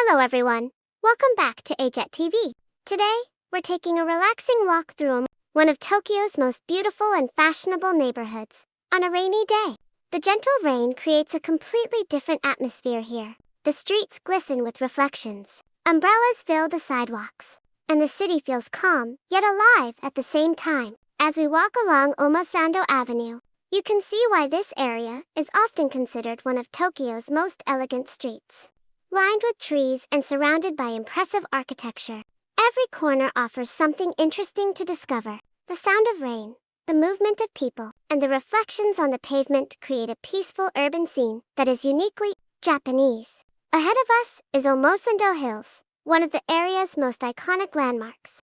Hello everyone, welcome back to Ajet TV. Today, we're taking a relaxing walk through one of Tokyo's most beautiful and fashionable neighborhoods, on a rainy day. The gentle rain creates a completely different atmosphere here. The streets glisten with reflections, umbrellas fill the sidewalks, and the city feels calm, yet alive at the same time. As we walk along Omosando Avenue, you can see why this area is often considered one of Tokyo's most elegant streets. Lined with trees and surrounded by impressive architecture, every corner offers something interesting to discover. The sound of rain, the movement of people, and the reflections on the pavement create a peaceful urban scene that is uniquely Japanese. Ahead of us is Omosando Hills, one of the area's most iconic landmarks.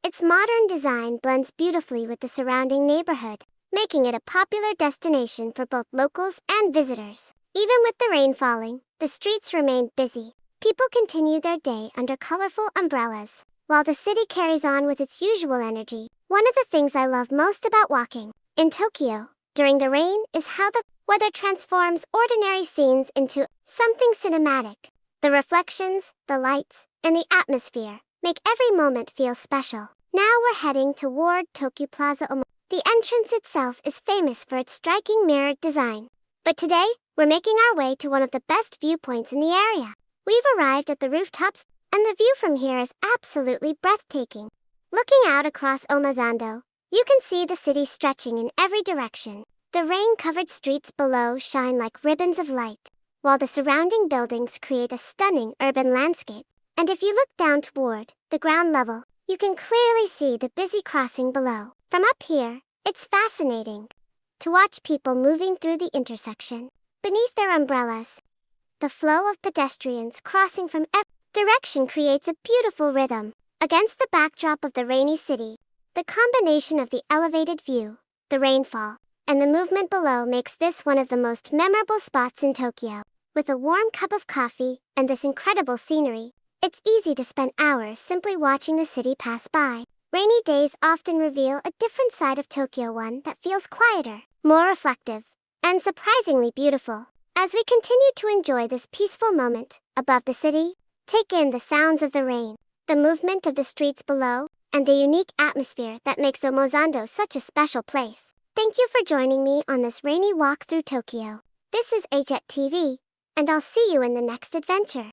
Its modern design blends beautifully with the surrounding neighborhood, making it a popular destination for both locals and visitors. Even with the rain falling, the streets remain busy. People continue their day under colorful umbrellas, while the city carries on with its usual energy. One of the things I love most about walking in Tokyo during the rain is how the weather transforms ordinary scenes into something cinematic. The reflections, the lights, and the atmosphere make every moment feel special. Now we're heading toward Tokyo Plaza. The entrance itself is famous for its striking mirrored design. But today, we're making our way to one of the best viewpoints in the area. We've arrived at the rooftops, and the view from here is absolutely breathtaking. Looking out across Omosando, you can see the city stretching in every direction. The rain-covered streets below shine like ribbons of light, while the surrounding buildings create a stunning urban landscape. And if you look down toward the ground level, you can clearly see the busy crossing below. From up here, it's fascinating to watch people moving through the intersection. Beneath their umbrellas, the flow of pedestrians crossing from every direction creates a beautiful rhythm. Against the backdrop of the rainy city, the combination of the elevated view, the rainfall, and the movement below makes this one of the most memorable spots in Tokyo. With a warm cup of coffee and this incredible scenery, it's easy to spend hours simply watching the city pass by. Rainy days often reveal a different side of Tokyo, one that feels quieter, more reflective, and surprisingly beautiful. As we continue to enjoy this peaceful moment above the city, take in the sounds of the rain, the movement of the streets below, and the unique atmosphere that makes Omosando such a special place. Thank you for joining me on this rainy walk through Tokyo. This is Ajet TV, and I'll see you in the next adventure.